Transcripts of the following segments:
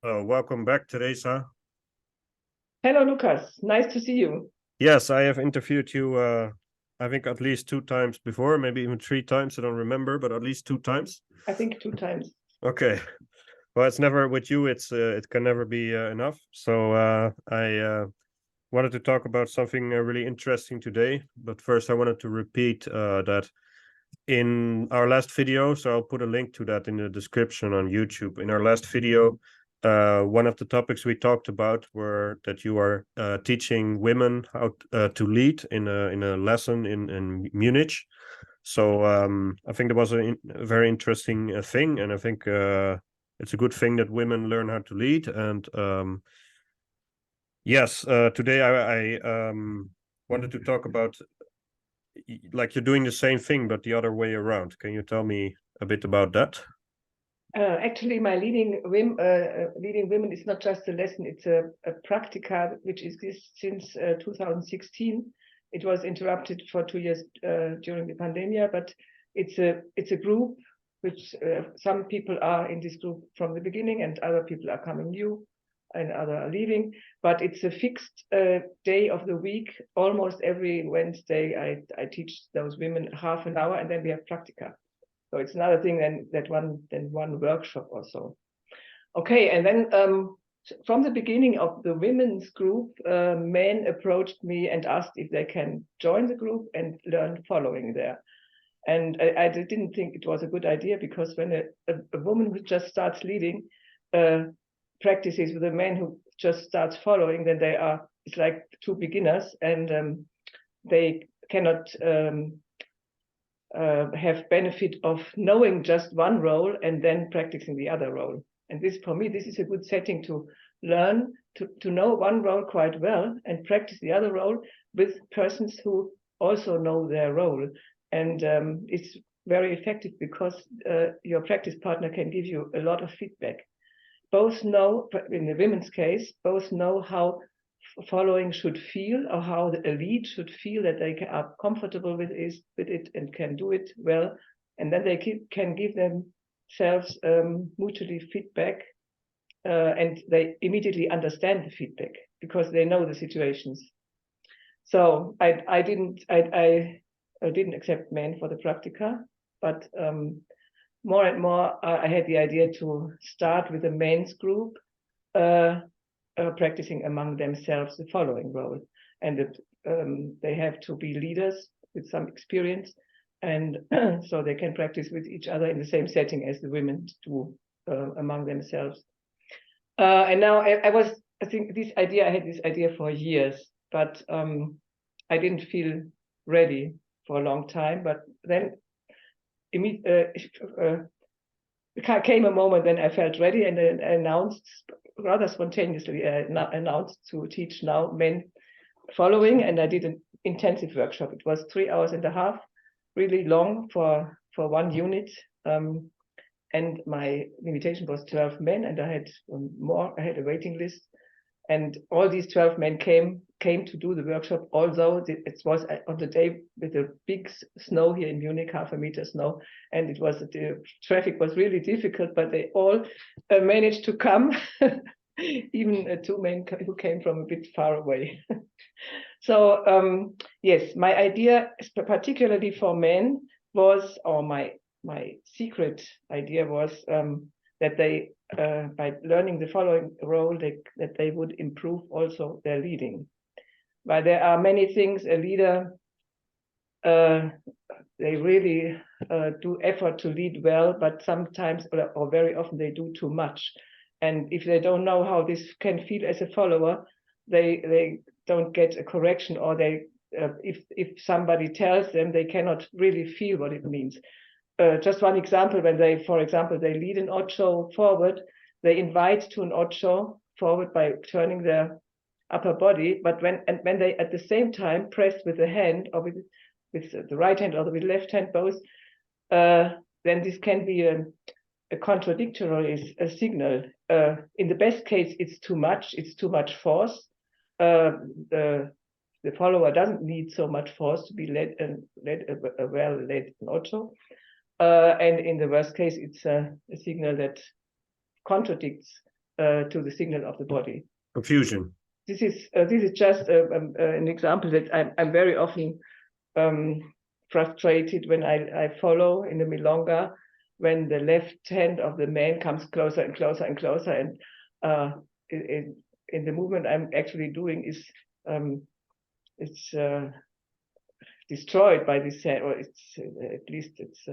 Welcome back, Theresa. Hello, Lucas. Nice to see you. Yes, I have interviewed you, I think at least 2 times before, maybe even 3 times. I don't remember, but at least 2 times. I think 2 times. Okay. Well, it's never with you. It can never be enough. So I wanted to talk about something really interesting today. But first, I wanted to repeat that in our last video, so I'll put a link to that in the description on YouTube. In our last video, one of the topics we talked about were that you are teaching women how to lead in a lesson in Munich. So I think that was a very interesting thing, and I think it's a good thing that women learn how to lead. And yes, today I wanted to talk about like you're doing the same thing but the other way around. Can you tell me a bit about that? Actually, my leading women is not just a lesson; it's a practica which exists since 2016. It was interrupted for 2 years during the pandemic, but it's a group which some people are in this group from the beginning, and other people are coming new, and other are leaving. But it's a fixed day of the week. Almost every Wednesday, I teach those women half an hour, and then we have practica. So it's another thing than one workshop or so. Okay, and then from the beginning of the women's group, men approached me and asked if they can join the group and learn following there. And I didn't think it was a good idea, because when a woman who just starts leading practices with a man who just starts following, then it's like two beginners, and they cannot have benefit of knowing just one role and then practicing the other role. And this, for me, this is a good setting to learn to know one role quite well and practice the other role with persons who also know their role. And it's very effective, because your practice partner can give you a lot of feedback. Both know, in the women's case, both know how following should feel, or how the elite should feel, that they are comfortable with it and can do it well, and then they can give themselves mutually feedback, and they immediately understand the feedback because they know the situations. So I didn't accept men for the practica, but more and more I had the idea to start with a men's group, practicing among themselves the following role, and that they have to be leaders with some experience, and so they can practice with each other in the same setting as the women do among themselves. And now I had this idea for years, but I didn't feel ready for a long time. But then came a moment when I felt ready, and I announced rather spontaneously to teach now men following, and I did an intensive workshop. It was 3.5 hours, really long for one unit, and my limitation was 12 men, and I had more. I had a waiting list, and all these 12 men came to do the workshop, although it was on the day with the big snow here in Munich, 0.5 meter snow, and the traffic was really difficult, but they all managed to come, even 2 men who came from a bit far away. So yes, my idea, particularly for men, was, or my secret idea was, that they, by learning the following role, that they would improve also their leading. But there are many things a leader, they really do effort to lead well, but sometimes, or very often, they do too much. And if they don't know how this can feel as a follower, they don't get a correction, or they if somebody tells them, they cannot really feel what it means. Just one example: when they, for example, they lead an ocho forward, they invite to an ocho forward by turning their upper body, but when they at the same time press with the hand, or with the right hand or with the left hand both, then this can be a contradictory signal. In the best case, it's too much force. The follower doesn't need so much force to be led a well-led ocho. And in the worst case, it's a signal that contradicts to the signal of the body. Confusion. This is just an example that I'm very often frustrated when I follow in the milonga, when the left hand of the man comes closer and closer and closer, and in the movement I'm actually doing is it's destroyed by this hand, or it's at least it's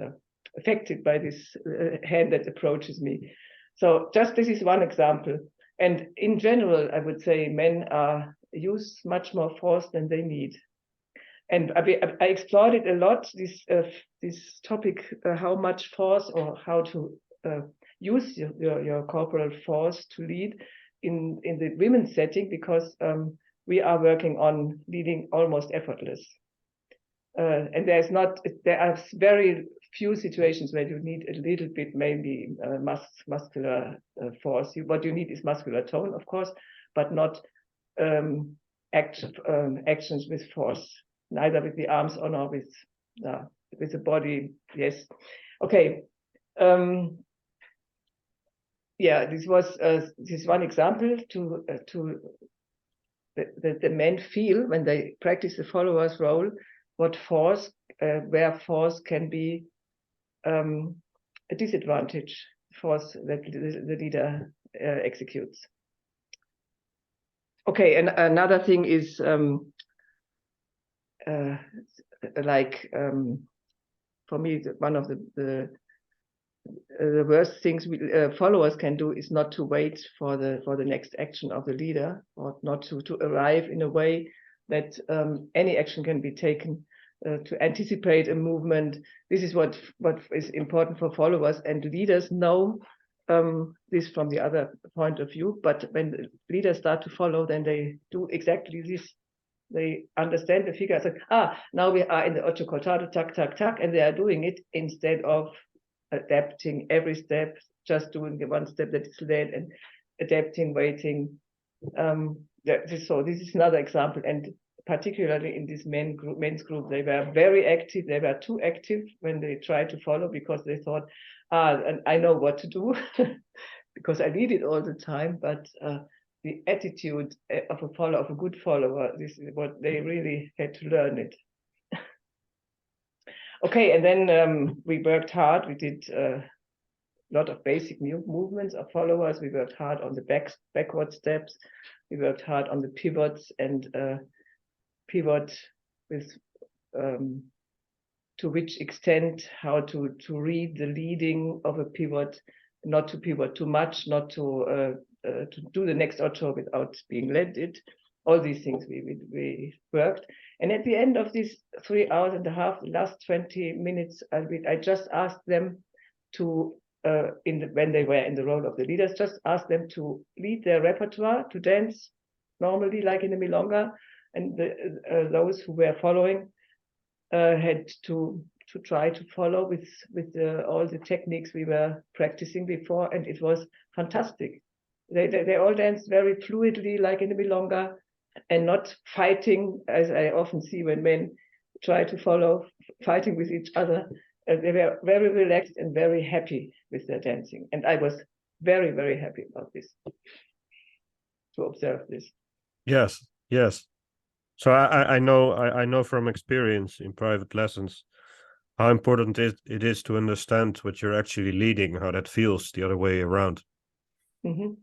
affected by this hand that approaches me. So just this is one example. And in general, I would say men use much more force than they need. And I explored it a lot, this topic, how much force or how to use your corporal force to lead in the women's setting, because we are working on leading almost effortless. And there are very few situations where you need a little bit, maybe muscular force. What you need is muscular tone, of course, but not actions with force, neither with the arms or nor with the body. Yes. Okay. Yeah, this was this one example to the men feel when they practice the follower's role, what force, where force can be a disadvantage, force that the leader executes. Okay, and another thing is for me, one of the worst things followers can do is not to wait for the next action of the leader, or not to arrive in a way that any action can be taken to anticipate a movement. This is what is important for followers, and leaders know this from the other point of view. But when the leaders start to follow, then they do exactly this. They understand the figure. So, now we are in the ocho cortado, tac, tac, tac, and they are doing it instead of adapting every step, just doing the one step that is led and adapting, waiting. So this is another example, and particularly in this men's group, they were very active. They were too active when they tried to follow, because they thought, and I know what to do because I lead it all the time. But the attitude of a good follower, this is what they really had to learn it. Okay, and then we worked hard. We did a lot of basic movements of followers. We worked hard on the backward steps. We worked hard on the pivots, and pivot with to which extent, how to read the leading of a pivot, not to pivot too much, not to do the next auto without being led it. All these things we worked. And at the end of these 3 hours and a half, the last 20 minutes, I just asked them to, when they were in the role of the leaders, just asked them to lead their repertoire, to dance normally like in the milonga, and those who were following had to try to follow with all the techniques we were practicing before, and it was fantastic. They all danced very fluidly like in the milonga, and not fighting, as I often see when men try to follow, fighting with each other. They were very relaxed and very happy with their dancing, and I was very, very happy about this, to observe this. Yes, yes. So I know from experience in private lessons how important it is to understand what you're actually leading, how that feels the other way around. Mm-hmm.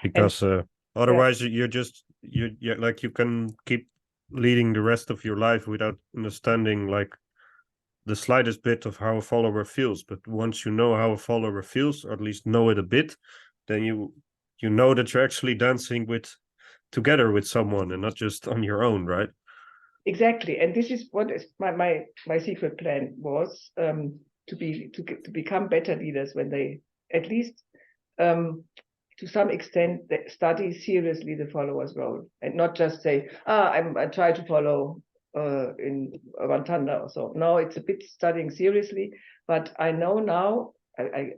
Because otherwise you're like, you can keep leading the rest of your life without understanding like the slightest bit of how a follower feels. But once you know how a follower feels, or at least know it a bit, then you know that you're actually dancing together with someone and not just on your own, right? Exactly, and this is what is my secret plan was, to become better leaders when they at least to some extent they study seriously the follower's role, and not just say, I try to follow in Wantanda or so. No, it's a bit studying seriously, but I know now, I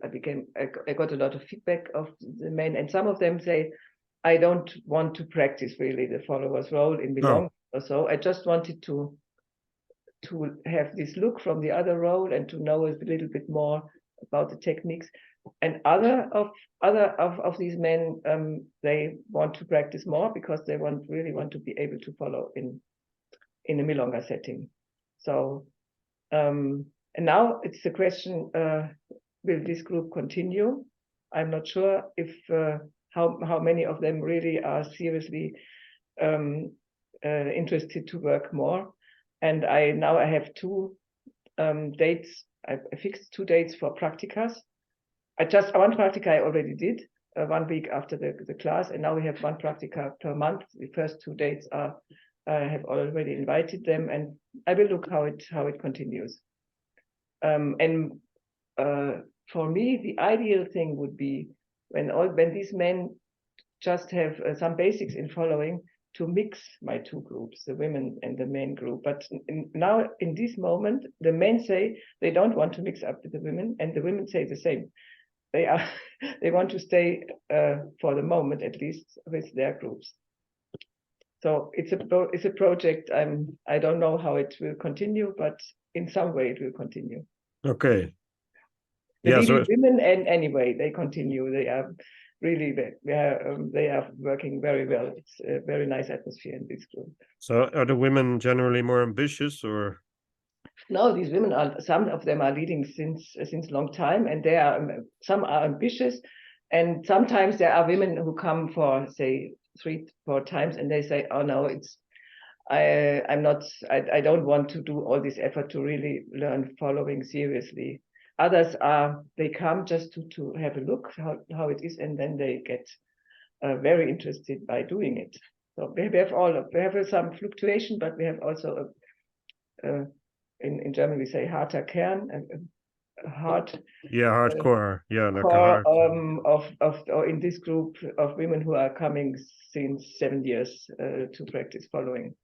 got a lot of feedback of the men, and some of them say, I don't want to practice really the follower's role in Belong or so. I just wanted to have this look from the other role and to know a little bit more about the techniques. And other of these men, they want to practice more because they really want to be able to follow in a milonga setting. So and now it's the question: will this group continue? I'm not sure if how many of them really are seriously interested to work more. And now I have two dates. I fixed 2 dates for practicas. One practica I already did 1 week after the class, and now we have 1 practica per month. The first 2 dates are I have already invited them, and I will look how it continues. And for me, the ideal thing would be when these men just have some basics in following, to mix my 2 groups, the women and the men group. But now in this moment, the men say they don't want to mix up with the women, and the women say the same. They want to stay for the moment, at least, with their groups. So it's a project. I don't know how it will continue, but in some way it will continue. Okay. The women, and anyway, they continue. They are really they are working very well. It's a very nice atmosphere in this group. So are the women generally more ambitious, or? No, these women some of them are leading since long time, and some are ambitious, and sometimes there are women who come for, say, 3-4 times, and they say, oh no, I don't want to do all this effort to really learn following seriously. Others they come just to have a look how it is, and then they get very interested by doing it. So we have some fluctuation, but we have also in German we say harter Kern, hardcore, or in this group of women who are coming since 7 years to practice following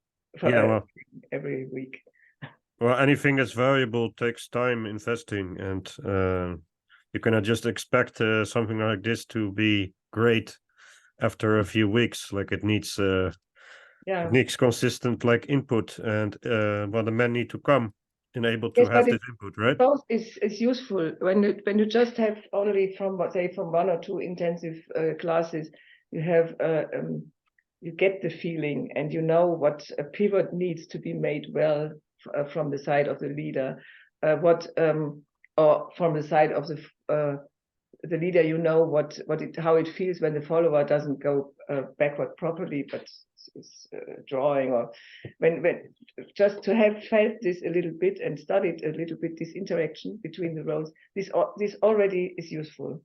every week. Well, anything that's valuable takes time investing, and you cannot just expect something like this to be great after a few weeks. Like it needs consistent input, and the men need to come and able to have this input, right? Both is useful when you just have only from 1 or 2 intensive classes. You have you get the feeling, and you know what a pivot needs to be made well from the side of the leader, or from the side of the leader. You know how it feels when the follower doesn't go backward properly, but is drawing, or when just to have felt this a little bit and studied a little bit this interaction between the roles. This already is useful,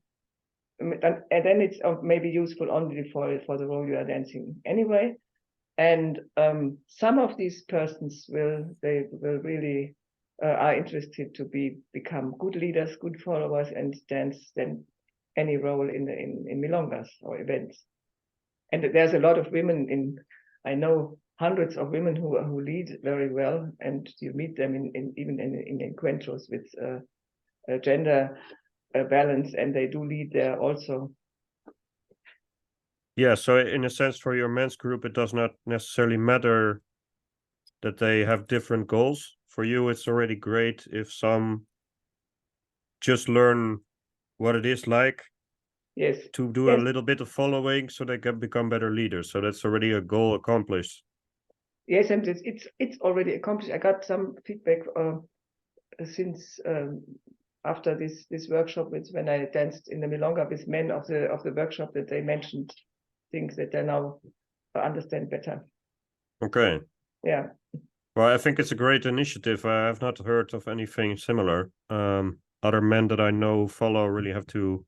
and then it's maybe useful only for the role you are dancing anyway. And some of these persons will really are interested to become good leaders, good followers, and dance then any role in milongas or events. And there's a lot of women I know hundreds of women who lead very well, and you meet them even in encuentros with gender balance, and they do lead there also. Yeah, so in a sense, for your men's group, it does not necessarily matter that they have different goals. For you, it's already great if some just learn what it is like to do a little bit of following, so they can become better leaders. So that's already a goal accomplished. Yes, and it's already accomplished. I got some feedback since after this workshop, when I danced in the milonga with men of the workshop, that they mentioned things that they now understand better. Okay. Yeah. Well, I think it's a great initiative. I have not heard of anything similar. Other men that I know follow really have to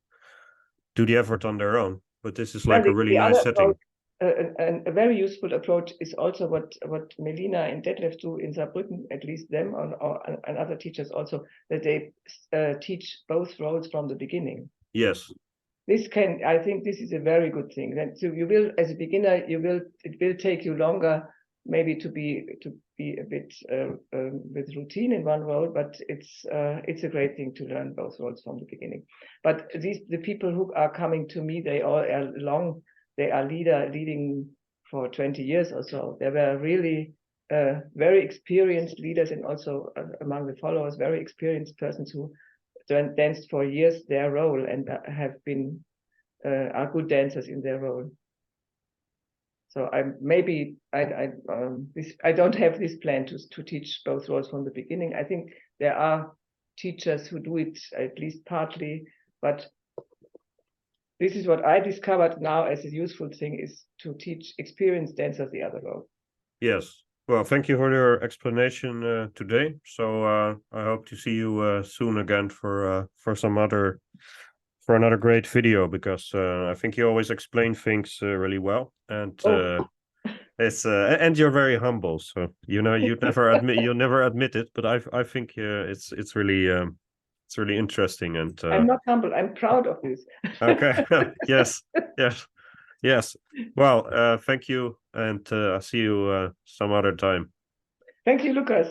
do the effort on their own, but this is like a really nice setting. A very useful approach is also what Melina and Detlef do in Saarbrücken, at least them, and other teachers also, that they teach both roles from the beginning. Yes. I think this is a very good thing. Then, so you will, as a beginner, it will take you longer maybe to be a bit with routine in one role, but it's a great thing to learn both roles from the beginning. But the people who are coming to me, they all are they are leading for 20 years or so. They were really very experienced leaders, and also among the followers, very experienced persons who danced for years their role and have been are good dancers in their role. So I don't have this plan to teach both roles from the beginning. I think there are teachers who do it at least partly, but this is what I discovered now as a useful thing, is to teach experienced dancers the other role. Yes. Well, thank you for your explanation today. So I hope to see you soon again for another great video, because I think you always explain things really well, and it's and you're very humble. So you'd never admit it, but I think it's really interesting, and I'm not humble. I'm proud of this. Okay. Yes. Well, thank you, and I'll see you some other time. Thank you, Lucas.